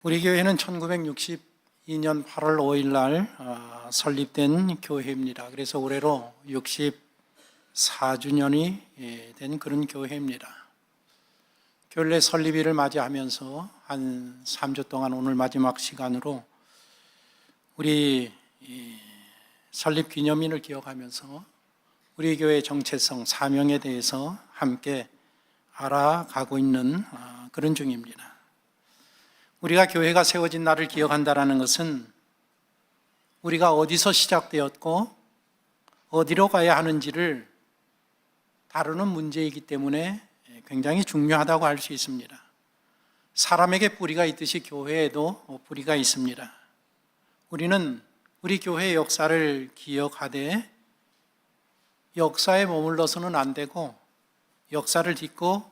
우리 교회는 1962년 8월 5일 날 설립된 교회입니다. 그래서 올해로 64주년이 된 그런 교회입니다. 교회 설립일을 맞이하면서 한 3주 동안 오늘 마지막 시간으로 우리 설립 기념일을 기억하면서 우리 교회의 정체성, 사명에 대해서 함께 알아가고 있는 그런 중입니다. 우리가 교회가 세워진 날을 기억한다는 것은 우리가 어디서 시작되었고 어디로 가야 하는지를 다루는 문제이기 때문에 굉장히 중요하다고 할 수 있습니다. 사람에게 뿌리가 있듯이 교회에도 뿌리가 있습니다. 우리는 우리 교회의 역사를 기억하되 역사에 머물러서는 안 되고 역사를 딛고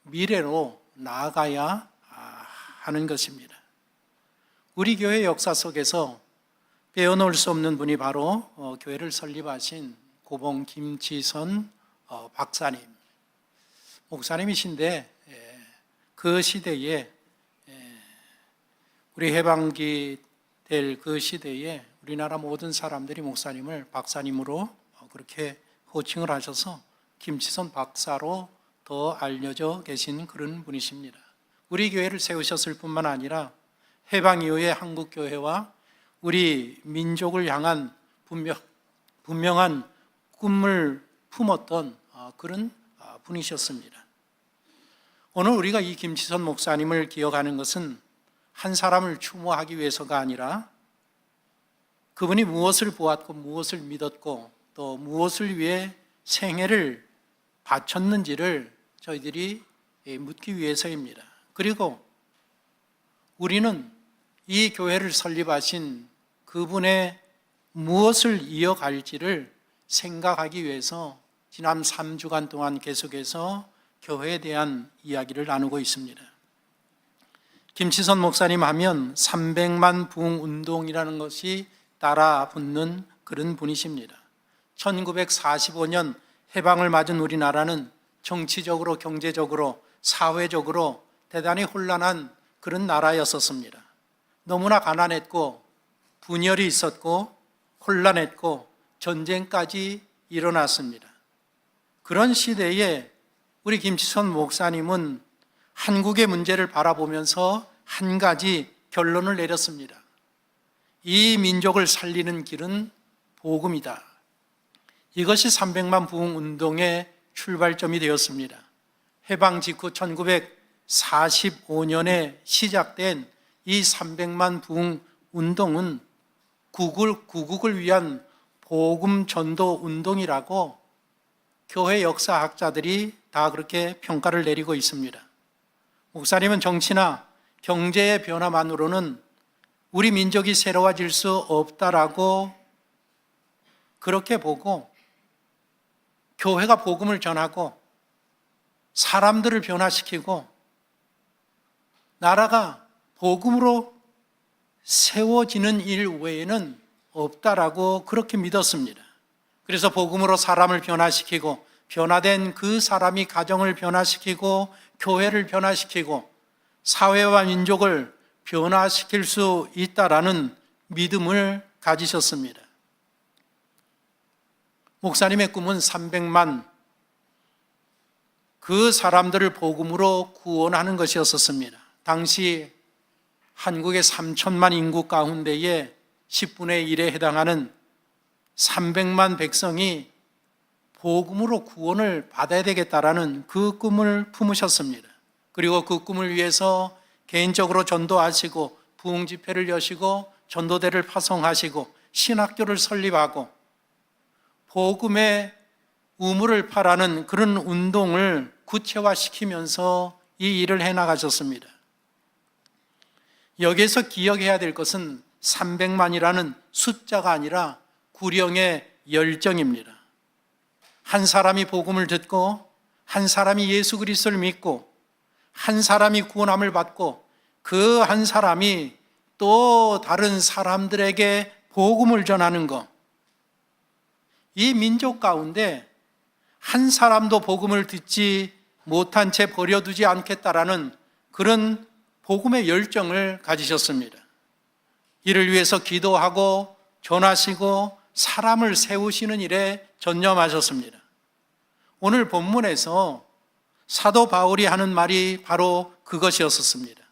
미래로 나아가야 하는 것입니다. 우리 교회 역사 속에서 빼어놓을 수 없는 분이 바로 교회를 설립하신 고봉 김치선 박사님, 목사님이신데 그 시대에 우리 해방기 될 그 시대에 우리나라 모든 사람들이 목사님을 박사님으로 그렇게 호칭을 하셔서 김치선 박사로 더 알려져 계신 그런 분이십니다. 우리 교회를 세우셨을 뿐만 아니라 해방 이후의 한국 교회와 우리 민족을 향한 분명한 꿈을 품었던 그런 분이셨습니다. 오늘 우리가 이 김치선 목사님을 기억하는 것은 한 사람을 추모하기 위해서가 아니라 그분이 무엇을 보았고 무엇을 믿었고 또 무엇을 위해 생애를 바쳤는지를 저희들이 묻기 위해서입니다. 그리고 우리는 이 교회를 설립하신 그분의 무엇을 이어갈지를 생각하기 위해서 지난 3주간 동안 계속해서 교회에 대한 이야기를 나누고 있습니다. 김치선 목사님 하면 300만 부흥 운동이라는 것이 따라 붙는 그런 분이십니다. 1945년 해방을 맞은 우리나라는 정치적으로, 경제적으로, 사회적으로 대단히 혼란한 그런 나라였었습니다. 너무나 가난했고 분열이 있었고 혼란했고 전쟁까지 일어났습니다. 그런 시대에 우리 김치선 목사님은 한국의 문제를 바라보면서 한 가지 결론을 내렸습니다. 이 민족을 살리는 길은 복음이다. 이것이 300만 부흥 운동의 출발점이 되었습니다. 해방 직후 1945년에 시작된 이 300만 부흥 운동은 구국을 위한 복음 전도 운동이라고 교회 역사학자들이 다 그렇게 평가를 내리고 있습니다. 목사님은 정치나 경제의 변화만으로는 우리 민족이 새로워질 수 없다라고 그렇게 보고 교회가 복음을 전하고 사람들을 변화시키고 나라가 복음으로 세워지는 일 외에는 없다라고 그렇게 믿었습니다. 그래서 복음으로 사람을 변화시키고 변화된 그 사람이 가정을 변화시키고 교회를 변화시키고 사회와 민족을 변화시킬 수 있다라는 믿음을 가지셨습니다. 목사님의 꿈은 300만 그 사람들을 복음으로 구원하는 것이었습니다. 당시 한국의 3천만 인구 가운데에 10분의 1에 해당하는 300만 백성이 복음으로 구원을 받아야 되겠다라는 그 꿈을 품으셨습니다. 그리고 그 꿈을 위해서 개인적으로 전도하시고 부흥 집회를 여시고 전도대를 파송하시고 신학교를 설립하고 복음의 우물을 파라는 그런 운동을 구체화시키면서 이 일을 해나가셨습니다. 여기에서 기억해야 될 것은 300만이라는 숫자가 아니라 구령의 열정입니다. 한 사람이 복음을 듣고 한 사람이 예수 그리스도를 믿고 한 사람이 구원함을 받고 그 한 사람이 또 다른 사람들에게 복음을 전하는 것, 이 민족 가운데 한 사람도 복음을 듣지 못한 채 버려두지 않겠다라는 그런 복음의 열정을 가지셨습니다. 이를 위해서 기도하고 전하시고 사람을 세우시는 일에 전념하셨습니다. 오늘 본문에서 사도 바울이 하는 말이 바로 그것이었습니다.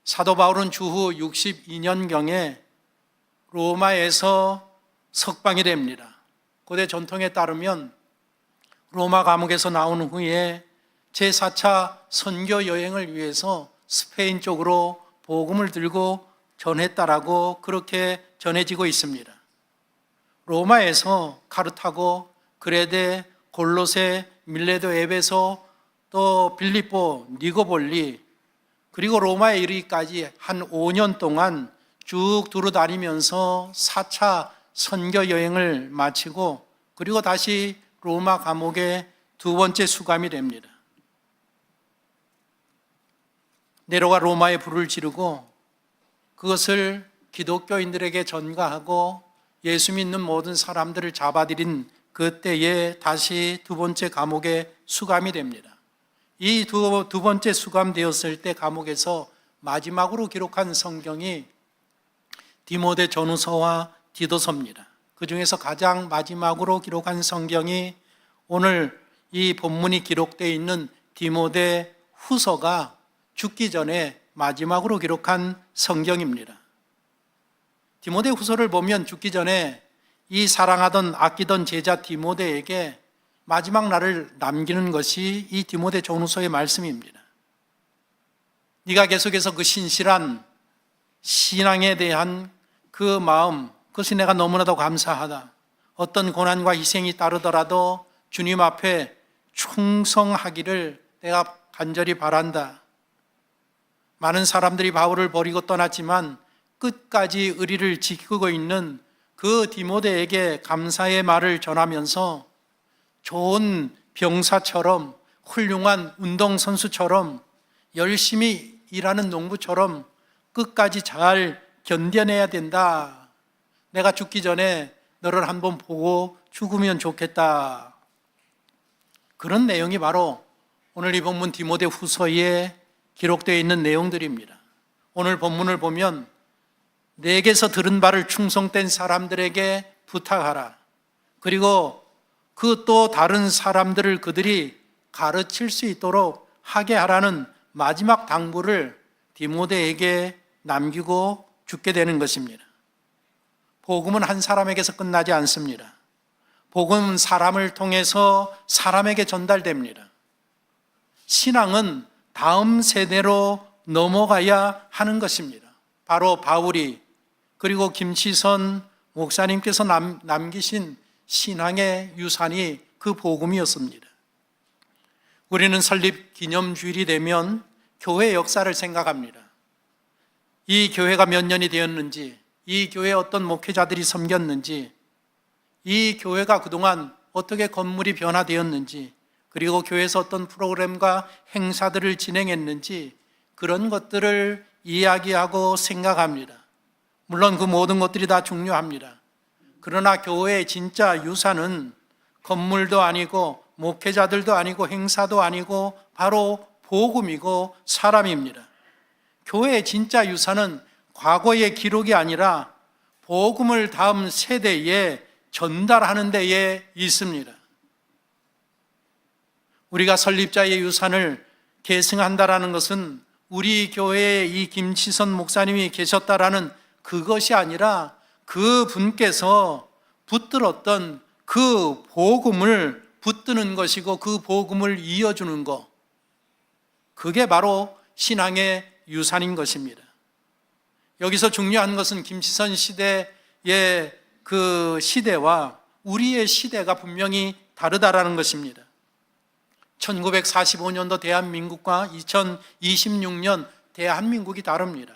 사도 바울은 주후 62년경에 로마에서 석방이 됩니다. 고대 전통에 따르면 로마 감옥에서 나온 후에 제4차 선교 여행을 위해서 스페인 쪽으로 복음을 들고 전했다라고 그렇게 전해지고 있습니다. 로마에서 카르타고, 그레데, 골로새, 밀레도, 에베소, 또 빌립보, 니고볼리, 그리고 로마에 이르기까지 한 5년 동안 쭉 두루다니면서 4차 선교 여행을 마치고 그리고 다시 로마 감옥에 두 번째 수감이 됩니다. 네로가 로마에 불을 지르고 그것을 기독교인들에게 전가하고 예수 믿는 모든 사람들을 잡아들인 그때에 다시 두 번째 감옥에 수감이 됩니다. 이 두 번째 수감되었을 때 감옥에서 마지막으로 기록한 성경이 디모데 전후서와 디도서입니다. 그 중에서 가장 마지막으로 기록한 성경이 오늘 이 본문이 기록되어 있는 디모데 후서가 죽기 전에 마지막으로 기록한 성경입니다. 디모데 후서를 보면 죽기 전에 이 사랑하던 아끼던 제자 디모데에게 마지막 날을 남기는 것이 이 디모데 전후서의 말씀입니다. 네가 계속해서 그 신실한 신앙에 대한 그 마음, 그것이 내가 너무나도 감사하다. 어떤 고난과 희생이 따르더라도 주님 앞에 충성하기를 내가 간절히 바란다. 많은 사람들이 바울을 버리고 떠났지만 끝까지 의리를 지키고 있는 그 디모데에게 감사의 말을 전하면서 좋은 병사처럼, 훌륭한 운동선수처럼, 열심히 일하는 농부처럼 끝까지 잘 견뎌내야 된다. 내가 죽기 전에 너를 한번 보고 죽으면 좋겠다. 그런 내용이 바로 오늘 이 본문 디모데 후서에 기록되어 있는 내용들입니다. 오늘 본문을 보면 내게서 들은 바를 충성된 사람들에게 부탁하라. 그리고 그 또 다른 사람들을 그들이 가르칠 수 있도록 하게 하라는 마지막 당부를 디모데에게 남기고 죽게 되는 것입니다. 복음은 한 사람에게서 끝나지 않습니다. 복음은 사람을 통해서 사람에게 전달됩니다. 신앙은 다음 세대로 넘어가야 하는 것입니다. 바로 바울이 그리고 김치선 목사님께서 남기신 신앙의 유산이 그 복음이었습니다. 우리는 설립 기념주일이 되면 교회 역사를 생각합니다. 이 교회가 몇 년이 되었는지, 이 교회에 어떤 목회자들이 섬겼는지, 이 교회가 그동안 어떻게 건물이 변화되었는지, 그리고 교회에서 어떤 프로그램과 행사들을 진행했는지 그런 것들을 이야기하고 생각합니다. 물론 그 모든 것들이 다 중요합니다. 그러나 교회의 진짜 유산은 건물도 아니고 목회자들도 아니고 행사도 아니고 바로 복음이고 사람입니다. 교회의 진짜 유산은 과거의 기록이 아니라 복음을 다음 세대에 전달하는 데에 있습니다. 우리가 설립자의 유산을 계승한다라는 것은 우리 교회에 이 김치선 목사님이 계셨다라는 그것이 아니라 그 분께서 붙들었던 그 복음을 붙드는 것이고 그 복음을 이어주는 것, 그게 바로 신앙의 유산인 것입니다. 여기서 중요한 것은 김치선 시대의 그 시대와 우리의 시대가 분명히 다르다라는 것입니다. 1945년도 대한민국과 2026년 대한민국이 다릅니다.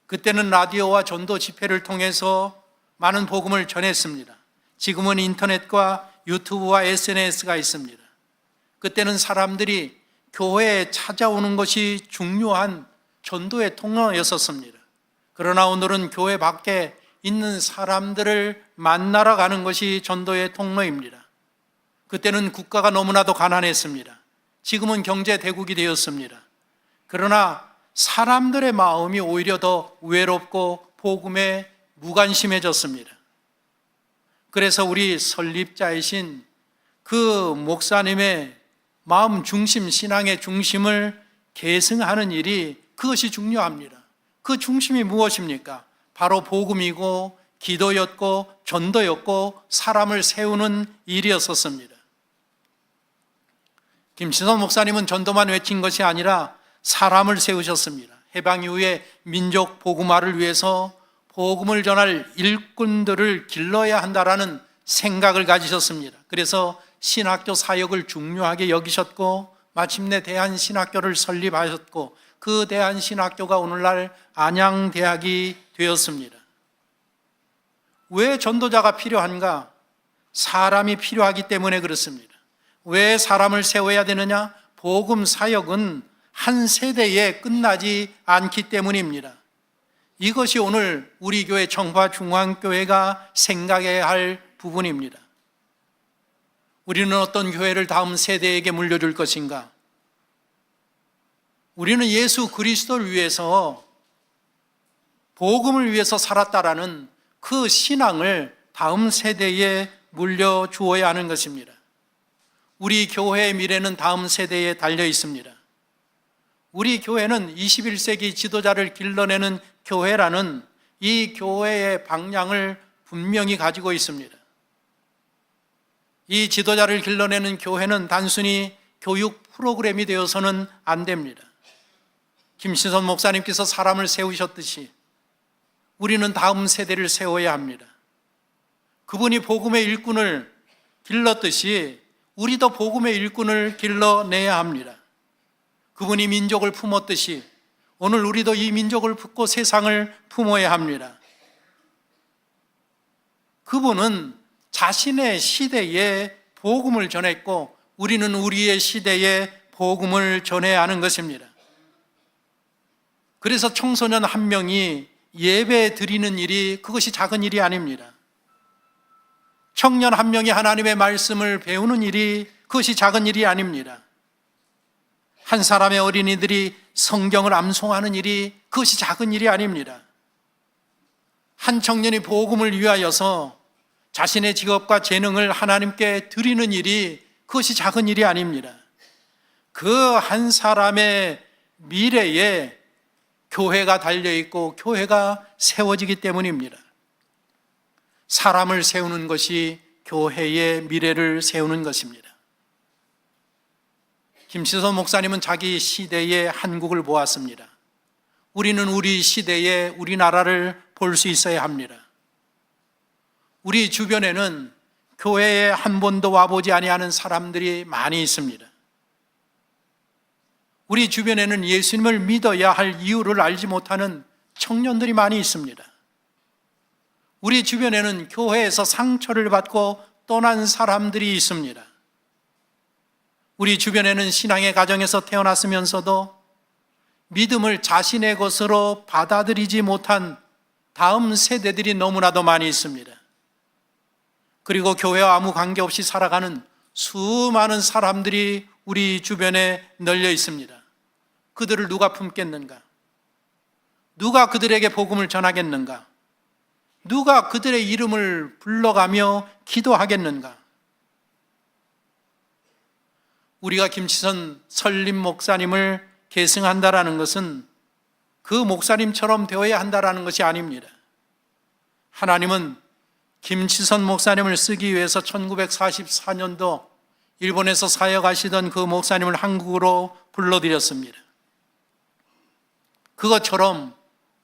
그때는 라디오와 전도 집회를 통해서 많은 복음을 전했습니다. 지금은 인터넷과 유튜브와 SNS가 있습니다. 그때는 사람들이 교회에 찾아오는 것이 중요한 전도의 통로였었습니다. 그러나 오늘은 교회 밖에 있는 사람들을 만나러 가는 것이 전도의 통로입니다. 그때는 국가가 너무나도 가난했습니다. 지금은 경제 대국이 되었습니다. 그러나 사람들의 마음이 오히려 더 외롭고 복음에 무관심해졌습니다. 그래서 우리 설립자이신 그 목사님의 마음 중심, 신앙의 중심을 계승하는 일이 그것이 중요합니다. 그 중심이 무엇입니까? 바로 복음이고 기도였고 전도였고 사람을 세우는 일이었었습니다. 김치선 목사님은 전도만 외친 것이 아니라 사람을 세우셨습니다. 해방 이후에 민족 복음화를 위해서 복음을 전할 일꾼들을 길러야 한다라는 생각을 가지셨습니다. 그래서 신학교 사역을 중요하게 여기셨고 마침내 대한신학교를 설립하셨고 그 대한신학교가 오늘날 안양대학이 되었습니다. 왜 전도자가 필요한가? 사람이 필요하기 때문에 그렇습니다. 왜 사람을 세워야 되느냐? 복음 사역은 한 세대에 끝나지 않기 때문입니다. 이것이 오늘 우리 교회 청파중앙교회가 생각해야 할 부분입니다. 우리는 어떤 교회를 다음 세대에게 물려줄 것인가? 우리는 예수 그리스도를 위해서 복음을 위해서 살았다라는 그 신앙을 다음 세대에 물려주어야 하는 것입니다. 우리 교회의 미래는 다음 세대에 달려 있습니다. 우리 교회는 21세기 지도자를 길러내는 교회라는 이 교회의 방향을 분명히 가지고 있습니다. 이 지도자를 길러내는 교회는 단순히 교육 프로그램이 되어서는 안 됩니다. 김신선 목사님께서 사람을 세우셨듯이 우리는 다음 세대를 세워야 합니다. 그분이 복음의 일꾼을 길렀듯이 우리도 복음의 일꾼을 길러내야 합니다. 그분이 민족을 품었듯이 오늘 우리도 이 민족을 품고 세상을 품어야 합니다. 그분은 자신의 시대에 복음을 전했고 우리는 우리의 시대에 복음을 전해야 하는 것입니다. 그래서 청소년 한 명이 예배 드리는 일이 그것이 작은 일이 아닙니다. 청년 한 명이 하나님의 말씀을 배우는 일이 그것이 작은 일이 아닙니다. 한 사람의 어린이들이 성경을 암송하는 일이 그것이 작은 일이 아닙니다. 한 청년이 복음을 위하여서 자신의 직업과 재능을 하나님께 드리는 일이 그것이 작은 일이 아닙니다. 그 한 사람의 미래에 교회가 달려있고 교회가 세워지기 때문입니다. 사람을 세우는 것이 교회의 미래를 세우는 것입니다. 김시선 목사님은 자기 시대의 한국을 보았습니다. 우리는 우리 시대의 우리나라를 볼 수 있어야 합니다. 우리 주변에는 교회에 한 번도 와보지 아니하는 사람들이 많이 있습니다. 우리 주변에는 예수님을 믿어야 할 이유를 알지 못하는 청년들이 많이 있습니다. 우리 주변에는 교회에서 상처를 받고 떠난 사람들이 있습니다. 우리 주변에는 신앙의 가정에서 태어났으면서도 믿음을 자신의 것으로 받아들이지 못한 다음 세대들이 너무나도 많이 있습니다. 그리고 교회와 아무 관계없이 살아가는 수많은 사람들이 우리 주변에 널려 있습니다. 그들을 누가 품겠는가? 누가 그들에게 복음을 전하겠는가? 누가 그들의 이름을 불러가며 기도하겠는가? 우리가 김치선 설립 목사님을 계승한다라는 것은 그 목사님처럼 되어야 한다라는 것이 아닙니다. 하나님은 김치선 목사님을 쓰기 위해서 1944년도 일본에서 사역하시던 그 목사님을 한국으로 불러들였습니다. 그것처럼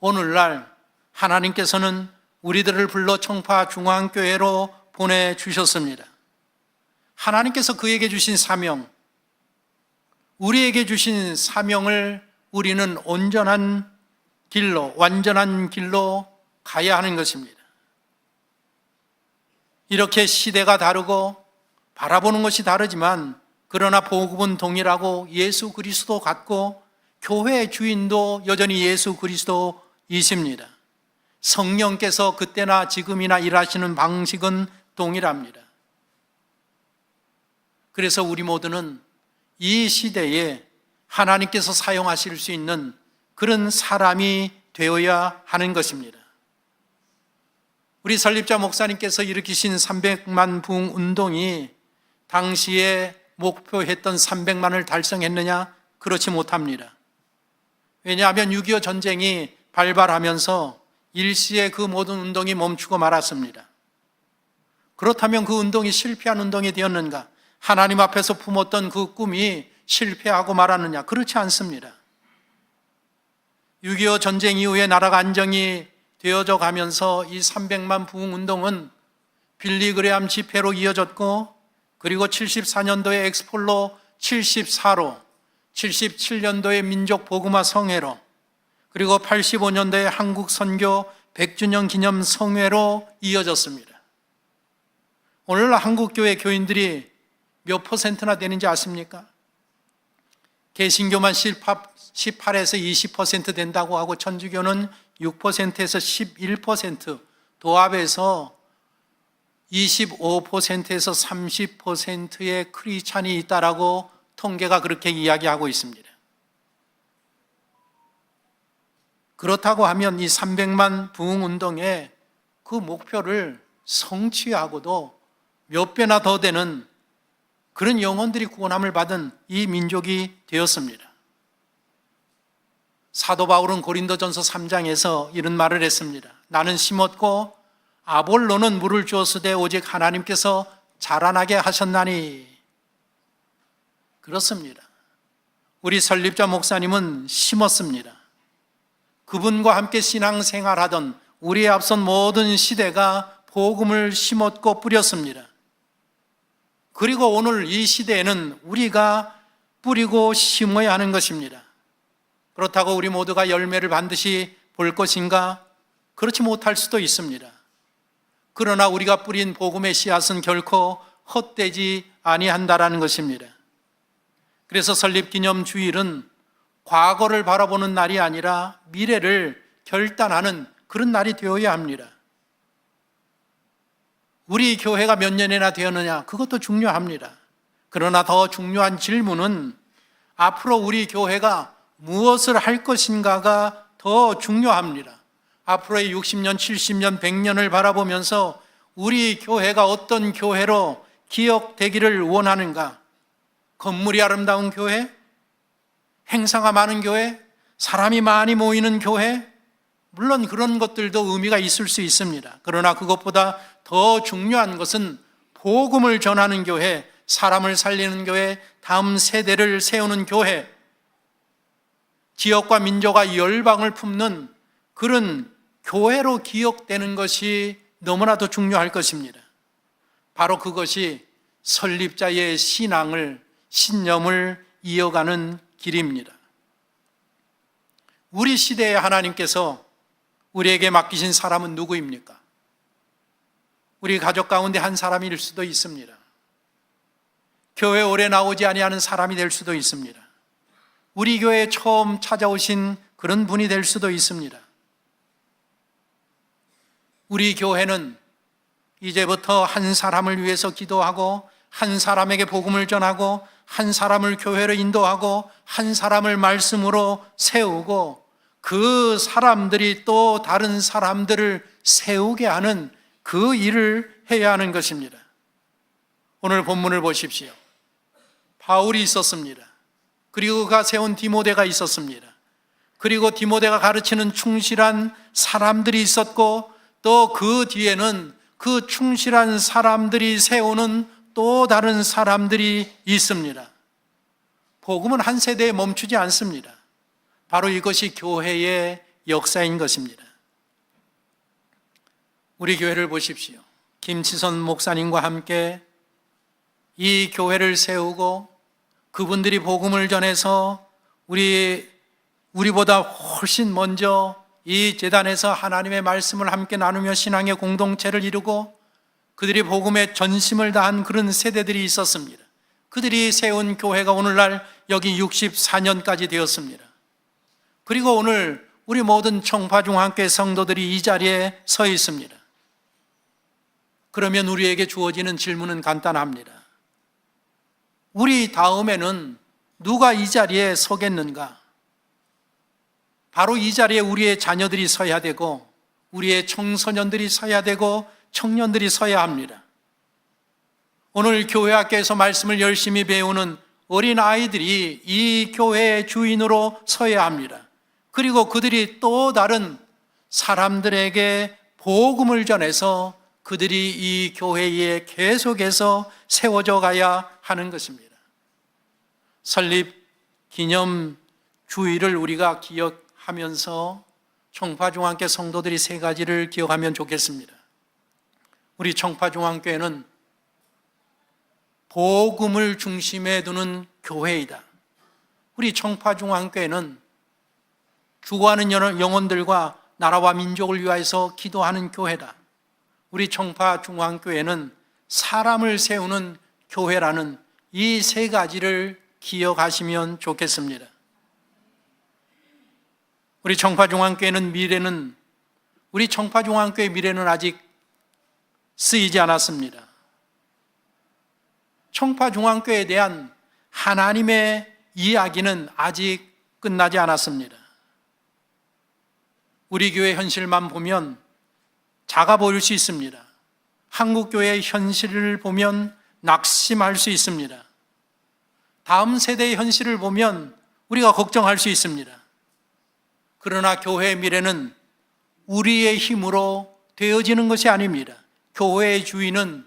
오늘날 하나님께서는 우리들을 불러 청파중앙교회로 보내주셨습니다. 하나님께서 그에게 주신 사명, 우리에게 주신 사명을 우리는 온전한 길로, 완전한 길로 가야 하는 것입니다. 이렇게 시대가 다르고 바라보는 것이 다르지만 그러나 복음은 동일하고 예수 그리스도 같고 교회의 주인도 여전히 예수 그리스도이십니다. 성령께서 그때나 지금이나 일하시는 방식은 동일합니다. 그래서 우리 모두는 이 시대에 하나님께서 사용하실 수 있는 그런 사람이 되어야 하는 것입니다. 우리 설립자 목사님께서 일으키신 300만 부흥 운동이 당시에 목표했던 300만을 달성했느냐? 그렇지 못합니다. 왜냐하면 6.25 전쟁이 발발하면서 일시에 그 모든 운동이 멈추고 말았습니다. 그렇다면 그 운동이 실패한 운동이 되었는가? 하나님 앞에서 품었던 그 꿈이 실패하고 말았느냐? 그렇지 않습니다. 6.25 전쟁 이후에 나라가 안정이 되어져 가면서 이 300만 부흥 운동은 빌리 그레암 집회로 이어졌고, 그리고 74년도에 엑스폴로 74로, 77년도에 민족 복음화 성회로, 그리고 85년도에 한국 선교 100주년 기념 성회로 이어졌습니다. 오늘날 한국교회 교인들이 몇 퍼센트나 되는지 아십니까? 개신교만 18에서 20% 된다고 하고, 천주교는 6%에서 11%, 도합에서 25%에서 30%의 크리스찬이 있다라고 통계가 그렇게 이야기하고 있습니다. 그렇다고 하면 이 300만 부흥 운동의 그 목표를 성취하고도 몇 배나 더 되는 그런 영혼들이 구원함을 받은 이 민족이 되었습니다. 사도 바울은 고린도전서 3장에서 이런 말을 했습니다. 나는 심었고 아볼로는 물을 주었으되 오직 하나님께서 자라나게 하셨나니. 그렇습니다. 우리 설립자 목사님은 심었습니다. 그분과 함께 신앙생활하던 우리의 앞선 모든 시대가 복음을 심었고 뿌렸습니다. 그리고 오늘 이 시대에는 우리가 뿌리고 심어야 하는 것입니다. 그렇다고 우리 모두가 열매를 반드시 볼 것인가? 그렇지 못할 수도 있습니다. 그러나 우리가 뿌린 복음의 씨앗은 결코 헛되지 아니한다라는 것입니다. 그래서 설립기념 주일은 과거를 바라보는 날이 아니라 미래를 결단하는 그런 날이 되어야 합니다. 우리 교회가 몇 년이나 되었느냐? 그것도 중요합니다. 그러나 더 중요한 질문은 앞으로 우리 교회가 무엇을 할 것인가가 더 중요합니다. 앞으로의 60년, 70년, 100년을 바라보면서 우리 교회가 어떤 교회로 기억되기를 원하는가? 건물이 아름다운 교회? 행사가 많은 교회? 사람이 많이 모이는 교회? 물론 그런 것들도 의미가 있을 수 있습니다. 그러나 그것보다 더 중요한 것은 복음을 전하는 교회, 사람을 살리는 교회, 다음 세대를 세우는 교회, 지역과 민족과 열방을 품는 그런 교회로 기억되는 것이 너무나도 중요할 것입니다. 바로 그것이 설립자의 신념을 이어가는 길입니다. 우리 시대에 하나님께서 우리에게 맡기신 사람은 누구입니까? 우리 가족 가운데 한 사람일 수도 있습니다. 교회 오래 나오지 아니하는 사람이 될 수도 있습니다. 우리 교회에 처음 찾아오신 그런 분이 될 수도 있습니다. 우리 교회는 이제부터 한 사람을 위해서 기도하고, 한 사람에게 복음을 전하고, 한 사람을 교회로 인도하고, 한 사람을 말씀으로 세우고, 그 사람들이 또 다른 사람들을 세우게 하는 그 일을 해야 하는 것입니다. 오늘 본문을 보십시오. 바울이 있었습니다. 그리고 그가 세운 디모데가 있었습니다. 그리고 디모데가 가르치는 충실한 사람들이 있었고, 또 그 뒤에는 그 충실한 사람들이 세우는 또 다른 사람들이 있습니다. 복음은 한 세대에 멈추지 않습니다. 바로 이것이 교회의 역사인 것입니다. 우리 교회를 보십시오. 김치선 목사님과 함께 이 교회를 세우고, 그분들이 복음을 전해서 우리보다 훨씬 먼저 이 제단에서 하나님의 말씀을 함께 나누며 신앙의 공동체를 이루고, 그들이 복음에 전심을 다한 그런 세대들이 있었습니다. 그들이 세운 교회가 오늘날 여기 64년까지 되었습니다. 그리고 오늘 우리 모든 청파중앙교회 성도들이 이 자리에 서 있습니다. 그러면 우리에게 주어지는 질문은 간단합니다. 우리 다음에는 누가 이 자리에 서겠는가? 바로 이 자리에 우리의 자녀들이 서야 되고 우리의 청소년들이 서야 되고 청년들이 서야 합니다. 오늘 교회 학교에서 말씀을 열심히 배우는 어린 아이들이 이 교회의 주인으로 서야 합니다. 그리고 그들이 또 다른 사람들에게 복음을 전해서 그들이 이 교회에 계속해서 세워져 가야 하는 것입니다. 설립 기념 주일을 우리가 기억하면서 청파중앙교 성도들이 세 가지를 기억하면 좋겠습니다. 우리 청파중앙교회는 복음을 중심에 두는 교회이다. 우리 청파중앙교회는 죽어가는 영혼들과 나라와 민족을 위하여서 기도하는 교회다. 우리 청파중앙교회는 사람을 세우는 교회라는 이 세 가지를 기억하시면 좋겠습니다. 우리 청파중앙교회는 우리 청파중앙교회 미래는 아직 쓰이지 않았습니다. 청파중앙교회에 대한 하나님의 이야기는 아직 끝나지 않았습니다. 우리 교회 현실만 보면 작아 보일 수 있습니다. 한국교회의 현실을 보면 낙심할 수 있습니다. 다음 세대의 현실을 보면 우리가 걱정할 수 있습니다. 그러나 교회의 미래는 우리의 힘으로 되어지는 것이 아닙니다. 교회의 주인은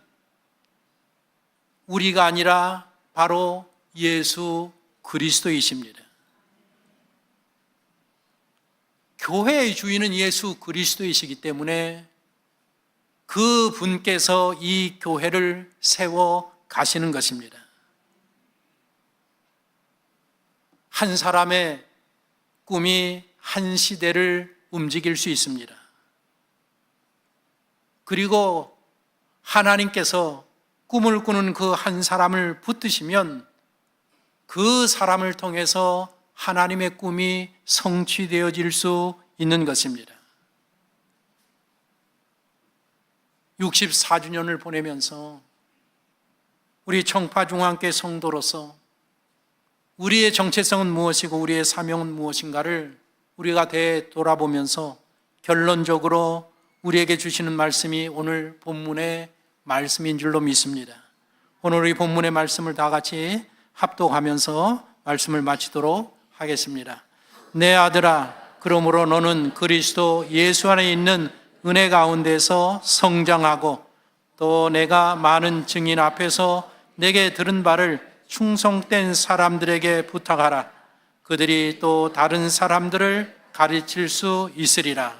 우리가 아니라 바로 예수 그리스도이십니다. 교회의 주인은 예수 그리스도이시기 때문에 그 분께서 이 교회를 세워 가시는 것입니다. 한 사람의 꿈이 한 시대를 움직일 수 있습니다. 그리고 하나님께서 꿈을 꾸는 그 한 사람을 붙드시면 그 사람을 통해서 하나님의 꿈이 성취되어질 수 있는 것입니다. 64주년을 보내면서 우리 청파중앙교회 성도로서 우리의 정체성은 무엇이고 우리의 사명은 무엇인가를 우리가 되돌아보면서 결론적으로 우리에게 주시는 말씀이 오늘 본문의 말씀인 줄로 믿습니다. 오늘 이 본문의 말씀을 다 같이 합독하면서 말씀을 마치도록 하겠습니다. 내 아들아, 그러므로 너는 그리스도 예수 안에 있는 은혜 가운데서 성장하고 또 내가 많은 증인 앞에서 내게 들은 바를 충성된 사람들에게 부탁하라. 그들이 또 다른 사람들을 가르칠 수 있으리라.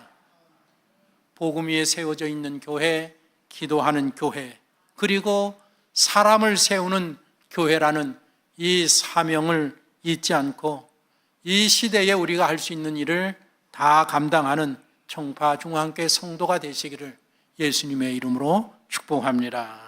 복음 위에 세워져 있는 교회, 기도하는 교회, 그리고 사람을 세우는 교회라는 이 사명을 잊지 않고 이 시대에 우리가 할 수 있는 일을 다 감당하는 청파중앙교회 성도가 되시기를 예수님의 이름으로 축복합니다.